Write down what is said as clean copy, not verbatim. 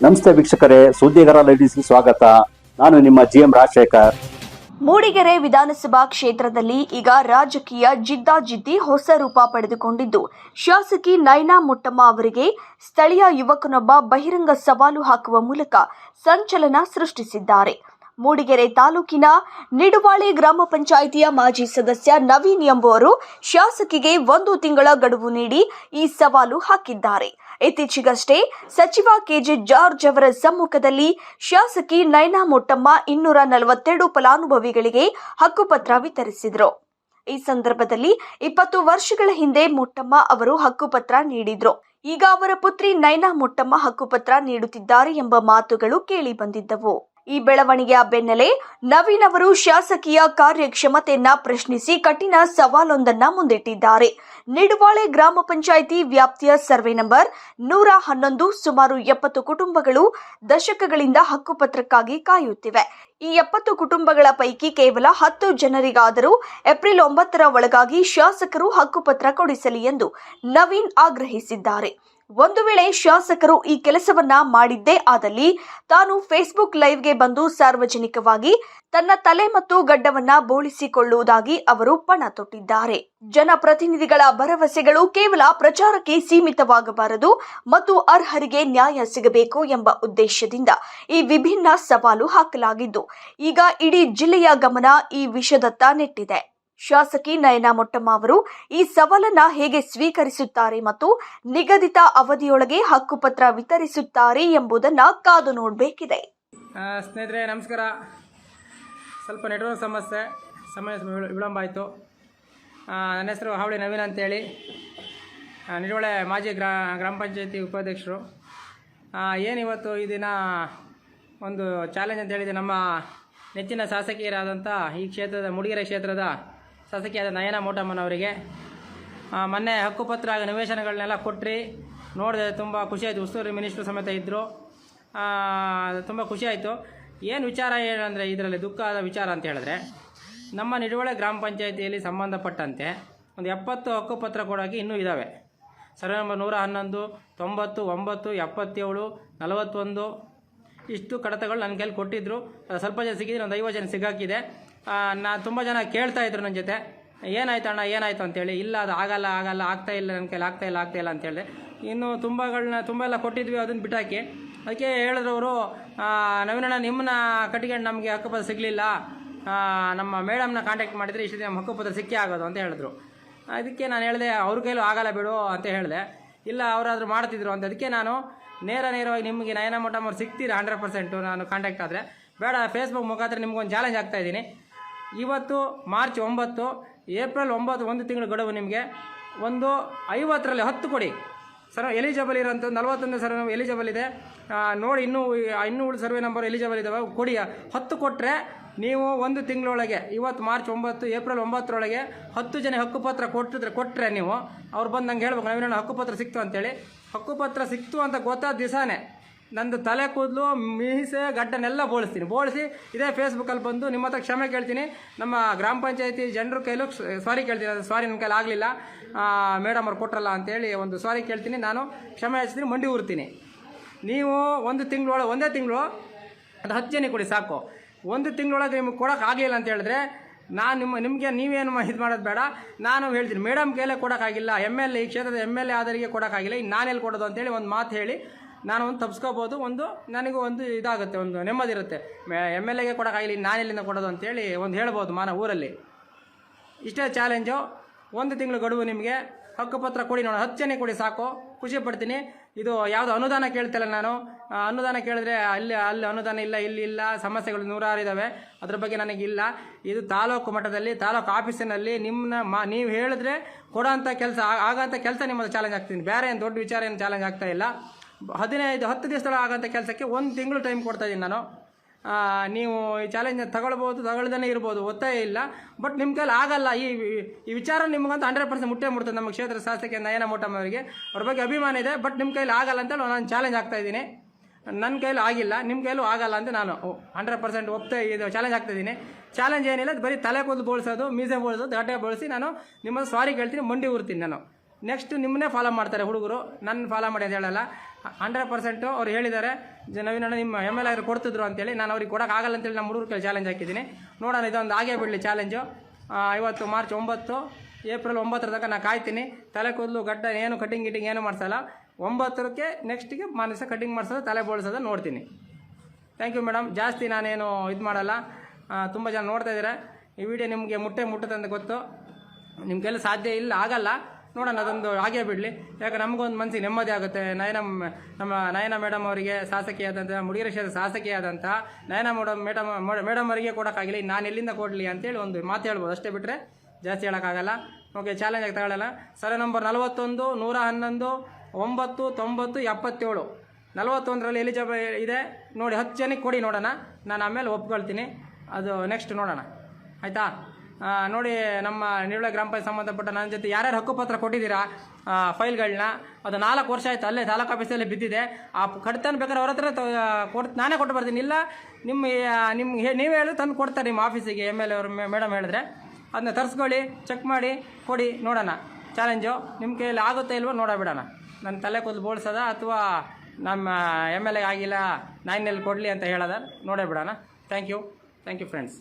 ನಮಸ್ತೆ ವೀಕ್ಷಕರೇ, ಸುದ್ದಿಗಾರ ಲೈವ್ಸ್ಗೆ ಸ್ವಾಗತ. ನಾನು ನಿಮ್ಮ GM ರಾಜಶೇಖರ್. ಮೂಡಿಗೆರೆ ವಿಧಾನಸಭಾ ಕ್ಷೇತ್ರದಲ್ಲಿ ಈಗ ರಾಜಕೀಯ ಜಿದ್ದಾಜಿದ್ದಿ ಹೊಸ ರೂಪ ಪಡೆದುಕೊಂಡಿದ್ದು, ಶಾಸಕಿ ನಯನಾ ಮೊಟ್ಟಮ್ಮ ಅವರಿಗೆ ಸ್ಥಳೀಯ ಯುವಕನೊಬ್ಬ ಬಹಿರಂಗ ಸವಾಲು ಹಾಕುವ ಮೂಲಕ ಸಂಚಲನ ಸೃಷ್ಟಿಸಿದ್ದಾರೆ. ಮೂಡಿಗೆರೆ ತಾಲೂಕಿನ ನಿಡುವಾಳೆ ಗ್ರಾಮ ಪಂಚಾಯಿತಿಯ ಮಾಜಿ ಸದಸ್ಯ ನವೀನ್ ಎಂಬುವರು ಶಾಸಕಿಗೆ 1 ತಿಂಗಳ ಗಡುವು ನೀಡಿ ಈ ಸವಾಲು ಹಾಕಿದ್ದಾರೆ. ಇತ್ತೀಚೆಗಷ್ಟೇ ಸಚಿವ ಕೆಜೆ ಜಾರ್ಜ್ ಅವರ ಸಮ್ಮುಖದಲ್ಲಿ ಶಾಸಕಿ ನಯನಾ ಮೊಟ್ಟಮ್ಮ 242 ಫಲಾನುಭವಿಗಳಿಗೆ ಹಕ್ಕುಪತ್ರ ವಿತರಿಸಿದರು. ಈ ಸಂದರ್ಭದಲ್ಲಿ 20 ವರ್ಷಗಳ ಹಿಂದೆ ಮೊಟ್ಟಮ್ಮ ಅವರು ಹಕ್ಕುಪತ್ರ ನೀಡಿದ್ರು. ಈಗ ಅವರ ಪುತ್ರಿ ನಯನಾ ಮೊಟ್ಟಮ್ಮ ಹಕ್ಕುಪತ್ರ ನೀಡುತ್ತಿದ್ದಾರೆ ಎಂಬ ಮಾತುಗಳು ಕೇಳಿ ಬಂದಿದ್ದವು. ಈ ಬೆಳವಣಿಗೆಯ ಬೆನ್ನಲ್ಲೇ ನವೀನ್ ಅವರು ಶಾಸಕಿಯ ಕಾರ್ಯಕ್ಷಮತೆಯನ್ನ ಪ್ರಶ್ನಿಸಿ ಕಠಿಣ ಸವಾಲೊಂದನ್ನ ಮುಂದಿಟ್ಟಿದ್ದಾರೆ. ನಿಡುವಾಳೆ ಗ್ರಾಮ ಪಂಚಾಯಿತಿ ವ್ಯಾಪ್ತಿಯ ಸರ್ವೆ ನಂಬರ್ 111 ಸುಮಾರು 70 ಕುಟುಂಬಗಳು ದಶಕಗಳಿಂದ ಹಕ್ಕುಪತ್ರಕ್ಕಾಗಿ ಕಾಯುತ್ತಿವೆ. ಈ 70 ಕುಟುಂಬಗಳ ಪೈಕಿ ಕೇವಲ 10 ಜನರಿಗಾದರೂ ಏಪ್ರಿಲ್ 9ರ ಒಳಗಾಗಿ ಶಾಸಕರು ಹಕ್ಕುಪತ್ರ ಕೊಡಿಸಲಿ ಎಂದು ನವೀನ್ ಆಗ್ರಹಿಸಿದ್ದಾರೆ. ಒಂದು ವೇಳೆ ಶಾಸಕರು ಈ ಕೆಲಸವನ್ನ ಮಾಡಿದ್ದೇ ಆದಲ್ಲಿ ತಾನು ಫೇಸ್ಬುಕ್ ಲೈವ್ಗೆ ಬಂದು ಸಾರ್ವಜನಿಕವಾಗಿ ತನ್ನ ತಲೆ ಮತ್ತು ಗಡ್ಡವನ್ನ ಬೋಳಿಸಿಕೊಳ್ಳುವುದಾಗಿ ಅವರು ಪಣ ತೊಟ್ಟಿದ್ದಾರೆ. ಜನಪ್ರತಿನಿಧಿಗಳ ಭರವಸೆಗಳು ಕೇವಲ ಪ್ರಚಾರಕ್ಕೆ ಸೀಮಿತವಾಗಬಾರದು ಮತ್ತು ಅರ್ಹರಿಗೆ ನ್ಯಾಯ ಸಿಗಬೇಕು ಎಂಬ ಉದ್ದೇಶದಿಂದ ಈ ವಿಭಿನ್ನ ಸವಾಲು ಹಾಕಲಾಗಿದ್ದು, ಈಗ ಇಡೀ ಜಿಲ್ಲೆಯ ಗಮನ ಈ ವಿಷಯದತ್ತ ನೆಟ್ಟಿದೆ. ಶಾಸಕಿ ನಯನಾ ಮೊಟ್ಟಮ್ಮ ಅವರು ಈ ಸವಾಲನ್ನ ಹೇಗೆ ಸ್ವೀಕರಿಸುತ್ತಾರೆ ಮತ್ತು ನಿಗದಿತ ಅವಧಿಯೊಳಗೆ ಹಕ್ಕುಪತ್ರ ವಿತರಿಸುತ್ತಾರೆ ಎಂಬುದನ್ನ ಕಾದು ನೋಡಬೇಕಿದೆ. ಸ್ನೇಹಿತರೆ ನಮಸ್ಕಾರ. ಸ್ವಲ್ಪ ನೆಟ್ವರ್ಕ್ ಸಮಯ ವಿಳಂಬ ಆಯಿತು. ನನ್ನ ಹೆಸರು ಹಾವಳಿ ನವೀನ್ ಅಂತೇಳಿ, ನಿಡುವಳೆ ಮಾಜಿ ಗ್ರಾಮ ಪಂಚಾಯತಿ ಉಪಾಧ್ಯಕ್ಷರು. ಏನಿವತ್ತು ಈ ದಿನ ಒಂದು ಚಾಲೆಂಜ್ ಅಂತ ಹೇಳಿದೆ. ನಮ್ಮ ನೆಚ್ಚಿನ ಶಾಸಕಿಯರಾದಂಥ ಈ ಕ್ಷೇತ್ರದ ಮೂಡಿಗೆರೆ ಕ್ಷೇತ್ರದ ಶಾಸಕಿಯಾದ ನಯನಾ ಮೊಟ್ಟಮ್ಮನವರಿಗೆ ಮೊನ್ನೆ ಹಕ್ಕುಪತ್ರ ನಿವೇಶನಗಳನ್ನೆಲ್ಲ ಕೊಟ್ಟರೆ ನೋಡಿದೆ, ತುಂಬ ಖುಷಿಯಾಯಿತು. ಉಸ್ತುವಾರಿ ಮಿನಿಸ್ಟ್ರು ಸಮೇತ ಇದ್ದರು. ತುಂಬ ಖುಷಿಯಾಯಿತು. ಏನು ವಿಚಾರ ಏನಂದರೆ, ಇದರಲ್ಲಿ ದುಃಖದ ವಿಚಾರ ಅಂತ ಹೇಳಿದ್ರೆ, ನಮ್ಮ ನಿಡುವಳೆ ಗ್ರಾಮ ಪಂಚಾಯಿತಿಯಲ್ಲಿ ಸಂಬಂಧಪಟ್ಟಂತೆ ಒಂದು 70 ಹಕ್ಕುಪತ್ರ ಕೊಡೋಕ್ಕೆ ಇನ್ನೂ ಇದ್ದಾವೆ. ಸರ್ವೆ ನಂಬರ್ 111, 90, 9, 77, 41 ಇಷ್ಟು ಕಡತಗಳು ನನ್ನ ಕೈಲಿ ಕೊಟ್ಟಿದ್ದರು. ಸ್ವಲ್ಪ ಜನ ಸಿಕ್ಕಿದ್ರೆ ಒಂದು 50 ಜನ ಸಿಗಾಕಿದೆ. ನಾನು ತುಂಬ ಜನ ಕೇಳ್ತಾಯಿದ್ರು ನನ್ನ ಜೊತೆ, ಏನಾಯ್ತು ಅಣ್ಣ ಏನಾಯಿತು ಅಂತೇಳಿ. ಇಲ್ಲ ಅದು ಆಗಲ್ಲ ಆಗ್ತಾಯಿಲ್ಲ, ನನ್ನ ಕೈಲಿ ಆಗ್ತಾಯಿಲ್ಲ ಅಂತ ಹೇಳಿದೆ. ಇನ್ನು ತುಂಬ ಎಲ್ಲ ಕೊಟ್ಟಿದ್ವಿ, ಅದನ್ನು ಬಿಟ್ಟಾಕಿ. ಅದಕ್ಕೆ ಹೇಳಿದ್ರು ಅವರು, ನವೀನಣ್ಣ ನಿಮ್ಮನ್ನ ಕಟ್ಕೊಂಡು ನಮಗೆ ಹಕ್ಕುಪತ್ರ ಸಿಗಲಿಲ್ಲ, ನಮ್ಮ ಮೇಡಮ್ನ ಕಾಂಟ್ಯಾಕ್ಟ್ ಮಾಡಿದರೆ ಇಷ್ಟು ನಮ್ಮ ಹಕ್ಕುಪತ್ರ ಸಿಕ್ಕೇ ಆಗೋದು ಅಂತ ಹೇಳಿದ್ರು. ಅದಕ್ಕೆ ನಾನು ಹೇಳಿದೆ, ಅವ್ರ ಕೈಲೂ ಆಗಲ್ಲ ಬಿಡು ಅಂತ ಹೇಳಿದೆ. ಇಲ್ಲ ಅವರಾದರೂ ಮಾಡ್ತಿದ್ರು ಅಂತ. ಅದಕ್ಕೆ ನಾನು ನೇರವಾಗಿ ನಿಮಗೆ ನಯನಾ ಮೊಟ್ಟಮ್ಮ ಅವ್ರು ಸಿಗ್ತೀರಾ 100%, ನಾನು ಕಾಂಟ್ಯಾಕ್ಟ್ ಆದರೆ ಬೇಡ, ಫೇಸ್ಬುಕ್ ಮುಖಾಂತರ ನಿಮ್ಗೊಂದು ಚಾಲೆಂಜ್ ಆಗ್ತಾಯಿದ್ದೀನಿ. ಇವತ್ತು ಮಾರ್ಚ್ 9, ಏಪ್ರಿಲ್ 9 1 ತಿಂಗಳು ಗಡುವು ನಿಮಗೆ. ಒಂದು 50ರಲ್ಲಿ 10 ಕೊಡಿ ಸರ್. ಎಲಿಜಿಬಲ್ ಇರೋಂಥ 41 ಸರ್ವೆ ನಂಬರ್ ಎಲಿಜಿಬಲ್ ಇದೆ ನೋಡಿ. ಇನ್ನೂ ಸರ್ವೆ ನಂಬರ್ ಎಲಿಜಿಬಲ್ ಇದ್ದಾವೆ, ಕೊಡಿ. 10 ಕೊಟ್ಟರೆ ನೀವು 1 ತಿಂಗಳೊಳಗೆ, ಇವತ್ತು ಮಾರ್ಚ್ 9, ಏಪ್ರಿಲ್ 9ರೊಳಗೆ 10 ಜನ ಹಕ್ಕುಪತ್ರ ಕೊಟ್ಟರೆ ನೀವು ಅವ್ರು ಬಂದು ನಂಗೆ ಹೇಳ್ಬೇಕು, ನವೀನ ಹಕ್ಕುಪತ್ರ ಸಿಕ್ತು ಅಂತೇಳಿ. ಹಕ್ಕುಪತ್ರ ಸಿಕ್ತು ಅಂತ ಗೊತ್ತಾದ ದಿವಸನೇ ನಂದು ತಲೆ ಕೂದಲು, ಮೀಸೆ, ಗಡ್ಡನ್ನೆಲ್ಲ ಬೋಳಿಸಿ ಇದೇ ಫೇಸ್ಬುಕ್ಕಲ್ಲಿ ಬಂದು ನಿಮ್ಮ ಹತ್ರ ಕ್ಷಮೆ ಕೇಳ್ತೀನಿ. ನಮ್ಮ ಗ್ರಾಮ ಪಂಚಾಯತಿ ಜನರ ಕೈಲೂ ಸಾರಿ ಕೇಳ್ತೀನಿ. ಅದು ಸಾರಿ ನನ್ನ ಕೈಲಿ ಆಗಲಿಲ್ಲ, ಮೇಡಮ್ ಅವ್ರು ಕೊಟ್ರಲ್ಲ ಅಂತೇಳಿ ಒಂದು ಸಾರಿ ಕೇಳ್ತೀನಿ. ನಾನು ಕ್ಷಮೆ ಹಚ್ತೀನಿ, ಮಂಡಿ ಊರ್ತೀನಿ. ನೀವು 1 ತಿಂಗಳೊಳಗೆ, ಒಂದೇ ತಿಂಗಳು ಅದು 10 ಜನ ಕೊಡಿ ಸಾಕು. 1 ತಿಂಗಳೊಳಗೆ ನಿಮ್ಗೆ ಕೊಡೋಕೆ ಆಗಲಿಲ್ಲ ಅಂತ ಹೇಳಿದ್ರೆ ನಾನು ನಿಮಗೆ ನೀವೇನು ಇದು ಮಾಡೋದು ಬೇಡ. ನಾನು ಹೇಳ್ತೀನಿ, ಮೇಡಮ್ ಕೈಲೇ ಕೊಡೋಕ್ಕಾಗಿಲ್ಲ, MLA ಈ ಕ್ಷೇತ್ರದ MLA ಆದರಿಗೆ ಕೊಡೋಕ್ಕಾಗಿಲ್ಲ, ಇನ್ನು ನಾನೆಲ್ಲಿ ಕೊಡೋದು ಅಂತೇಳಿ ಒಂದು ಮಾತು ಹೇಳಿ ನಾನು ಒಂದು ತಪ್ಪಿಸ್ಕೋಬೋದು. ನನಗೂ ಒಂದು ಇದಾಗುತ್ತೆ, ಒಂದು ನೆಮ್ಮದಿ ಇರುತ್ತೆ. MLAಗೆ ಕೊಡೋಕ್ಕಾಗಿಲ್ಲ, ಇನ್ನು ನಾನೆಲ್ಲಿಂದ ಕೊಡೋದು ಅಂತೇಳಿ ಒಂದು ಹೇಳ್ಬೋದು ಊರಲ್ಲಿ. ಇಷ್ಟೇ ಚಾಲೆಂಜು. 1 ತಿಂಗಳು ಗಡುವು ನಿಮಗೆ. ಹಕ್ಕುಪತ್ರ ಕೊಡಿ, ನೋಡಿ 10 ಜನ ಕೊಡಿ ಸಾಕು, ಖುಷಿ ಪಡ್ತೀನಿ. ಇದು ಯಾವುದು ಅನುದಾನ ಕೇಳ್ತಿಲ್ಲ ನಾನು. ಅನುದಾನ ಕೇಳಿದ್ರೆ ಅಲ್ಲಿ ಅನುದಾನ ಇಲ್ಲ, ಇಲ್ಲಿ ಇಲ್ಲ, ಸಮಸ್ಯೆಗಳು 106 ಇದ್ದಾವೆ, ಅದ್ರ ಬಗ್ಗೆ ನನಗಿಲ್ಲ. ಇದು ತಾಲೂಕು ಮಟ್ಟದಲ್ಲಿ, ತಾಲೂಕು ಆಫೀಸಿನಲ್ಲಿ ನೀವು ಹೇಳಿದ್ರೆ ಕೊಡೋಂಥ ಕೆಲಸ, ಆಗೋಂಥ ಕೆಲಸ ನಿಮ್ಮದು ಚಾಲೆಂಜ್ ಆಗ್ತೀನಿ. ಬೇರೆ ಏನು ದೊಡ್ಡ ವಿಚಾರ ಏನು ಚಾಲೆಂಜ್ ಆಗ್ತಾ ಇಲ್ಲ. 10 ದಿವಸದೊಳಗೆ ಆಗೋಂಥ ಕೆಲಸಕ್ಕೆ 1 ತಿಂಗಳು ಟೈಮ್ ಕೊಡ್ತಾಯಿದ್ದೀನಿ ನಾನು. ನೀವು ಈ ಚಾಲೆಂಜ್ ತಗೊಳ್ದೇ ಇರ್ಬೋದು, ಒತ್ತಾಯ ಇಲ್ಲ. ಬಟ್ ನಿಮ್ಮ ಕೈಲಿ ಆಗಲ್ಲ. ಈ ವಿಚಾರ ನಿಮಗಂತೂ 100% ಮುಟ್ಟುತ್ತದೆ. ನಮ್ಮ ಕ್ಷೇತ್ರದ ಶಾಸಕಿ ನಯನಾ ಮೊಟ್ಟಮ್ಮ ಅವರಿಗೆ ಅವ್ರ ಬಗ್ಗೆ ಅಭಿಮಾನ ಇದೆ. ಬಟ್ ನಿಮ್ಮ ಕೈಲಿ ಆಗಲ್ಲ ಅಂತೇಳಿ ನಾನು ಚಾಲೆಂಜ್ ಆಗ್ತಾಯಿದ್ದೀನಿ. ನನ್ನ ಕೈಲೂ ಆಗಿಲ್ಲ, ನಿಮ್ಮ ಕೈಲೂ ಆಗಲ್ಲ ಅಂತ ನಾನು 100% ಇದು ಚಾಲೆಂಜ್ ಆಗ್ತಾಯಿದ್ದೀನಿ. ಚಾಲೆಂಜ್ ಏನಿಲ್ಲ, ಬರೀ ತಲೆ ಕೂದಲು ಬೋಳಿಸೋದು, ಮೀಸೆ ಬೋಳಿಸೋದು, ಗಡ್ಡೆ ಬೋಳಿಸಿ ನಾನು ನಿಮ್ಮದು ಸಾರಿ ಕೇಳ್ತೀನಿ, ಮಂಡಿ ಊರ್ತೀನಿ. ನಾನು ನೆಕ್ಸ್ಟ್ ನಿಮ್ಮನ್ನೇ ಫಾಲೋ ಮಾಡ್ತಾರೆ ಹುಡುಗರು, ನನ್ನ ಫಾಲೋ ಮಾಡಿ ಅಂತ ಹೇಳಲ್ಲ. 100% ಅವ್ರು ಹೇಳಿದ್ದಾರೆ ನವೀನಣ್ಣ ನಿಮ್ಮ MLA ಅವರು ಕೊಡ್ತಿದ್ರು ಅಂತೇಳಿ. ನಾನು ಅವ್ರಿಗೆ ಕೊಡೋಕ್ಕಾಗಲ್ಲ ಅಂತೇಳಿ ನಮ್ಮ ಹುಡುಗರ ಕೈ ಚಾಲೆಂಜ್ ಹಾಕಿದ್ದೀನಿ. ನೋಡೋಣ, ಇದೊಂದು ಆಗೇ ಬಿಡಲಿ ಚಾಲೆಂಜು. ಇವತ್ತು ಮಾರ್ಚ್ 9, ಏಪ್ರಿಲ್ 9 ತನಕ ನಾನು ಕಾಯ್ತೀನಿ. ತಲೆ ಕೂದಲು ಗಡ್ಡ ಏನು ಕಟಿಂಗ್ ಏನು ಮಾಡಿಸಲ್ಲ. 9ಕ್ಕೆ ನೆಕ್ಸ್ಟಿಗೆ ಮಾನಸ ಕಟಿಂಗ್ ಮಾಡಿಸೋದು, ತಲೆ ಬೋಳಿಸೋದು ನೋಡ್ತೀನಿ. Thank you madam. ಜಾಸ್ತಿ ನಾನೇನು ಇದು ಮಾಡಲ್ಲ. ತುಂಬ ಜನ ನೋಡ್ತಾ ಇದ್ದಾರೆ. ಈ ವಿಡಿಯೋ ನಿಮಗೆ ಮುಟ್ಟುತ್ತೆ ಅಂತ ಗೊತ್ತು. ನಿಮ್ಮ ಕೈಲಿ ಸಾಧ್ಯ ಇಲ್ಲ, ಆಗಲ್ಲ. ನೋಡೋಣ, ಅದೊಂದು ಆಗೇ ಬಿಡಲಿ. ಯಾಕೆ ನಮಗೊಂದು ಮನಸ್ಸಿಗೆ ನೆಮ್ಮದಿ ಆಗುತ್ತೆ. ನಮ್ಮ ನಯನ ಮೇಡಮ್ ಅವರಿಗೆ ಶಾಸಕಿಯಾದಂಥ, ಮುಡಿಗೆರೆ ಕ್ಷೇತ್ರ ಶಾಸಕಿಯಾದಂಥ ನಯನ ಮೇಡಮ್ ಅವರಿಗೆ ಕೊಡೋಕ್ಕಾಗಿಲ್ಲ. ನಾನು ಎಲ್ಲಿಂದ ಕೊಡಲಿ ಅಂತೇಳಿ ಒಂದು ಮಾತು ಹೇಳ್ಬೋದು, ಅಷ್ಟೇ ಬಿಟ್ಟರೆ ಜಾಸ್ತಿ ಹೇಳೋಕ್ಕಾಗಲ್ಲ. ಓಕೆ, ಚಾಲೆಂಜ್ ಆಗಿ ತಗೊಳ್ಳಲ್ಲ. Survey number 41, 111, 9, 90, 77. 41ರಲ್ಲಿ ಎಲಿಜಿಬಲ್ ಇದೆ ನೋಡಿ. 10 ಜನಕ್ಕೆ ಕೊಡಿ ನೋಡೋಣ. ನಾನು ಆಮೇಲೆ ಒಪ್ಕೊಳ್ತೀನಿ. ಅದು ನೆಕ್ಸ್ಟ್ ನೋಡೋಣ, ಆಯಿತಾ? ನೋಡಿ, ನಮ್ಮ ನಿಡೋಳೆ ಗ್ರಾಮ ಪಂಚಾಯತ್ ಸಂಬಂಧಪಟ್ಟ ನನ್ನ ಜೊತೆ ಯಾರ್ಯಾರು ಹಕ್ಕುಪತ್ರ ಕೊಟ್ಟಿದ್ದೀರಾ ಫೈಲ್ಗಳನ್ನ, ಅದು 4 ವರ್ಷ ಆಯಿತು ಅಲ್ಲೇ ತಾಲೂಕು ಆಫೀಸಲ್ಲಿ ಬಿದ್ದಿದೆ. ಆ ಕಡ್ತಾನೆ ಬೇಕಾದ್ರೆ ಅವ್ರ ಹತ್ರ ನಾನೇ ಕೊಟ್ಟು ಬರ್ತೀನಿ. ಇಲ್ಲ ನಿಮ್ಗೆ ನೀವೇ ಹೇಳಿ ತಂದು ಕೊಡ್ತಾರೆ ನಿಮ್ಮ ಆಫೀಸಿಗೆ, MLA ಅವರು ಮೇಡಮ್ ಹೇಳಿದ್ರೆ. ಅದನ್ನ ತರಿಸ್ಕೊಳ್ಳಿ, ಚೆಕ್ ಮಾಡಿ ಕೊಡಿ, ನೋಡೋಣ. ಚಾಲೆಂಜು ನಿಮ್ಮ ಕೈಯಲ್ಲಿ ಆಗುತ್ತೆ ಇಲ್ವೋ ನೋಡೋಬಿಡೋಣ. ನನ್ನ ತಲೆ ಕೂದಲು ಬೋಳ್ಸೋದ ಅಥವಾ ನಮ್ಮ MLA ಆಗಿಲ್ಲ 9ನಲ್ಲಿ ಕೊಡಲಿ ಅಂತ ಹೇಳೋದ, ನೋಡೇ ಬಿಡೋಣ. Thank you friends.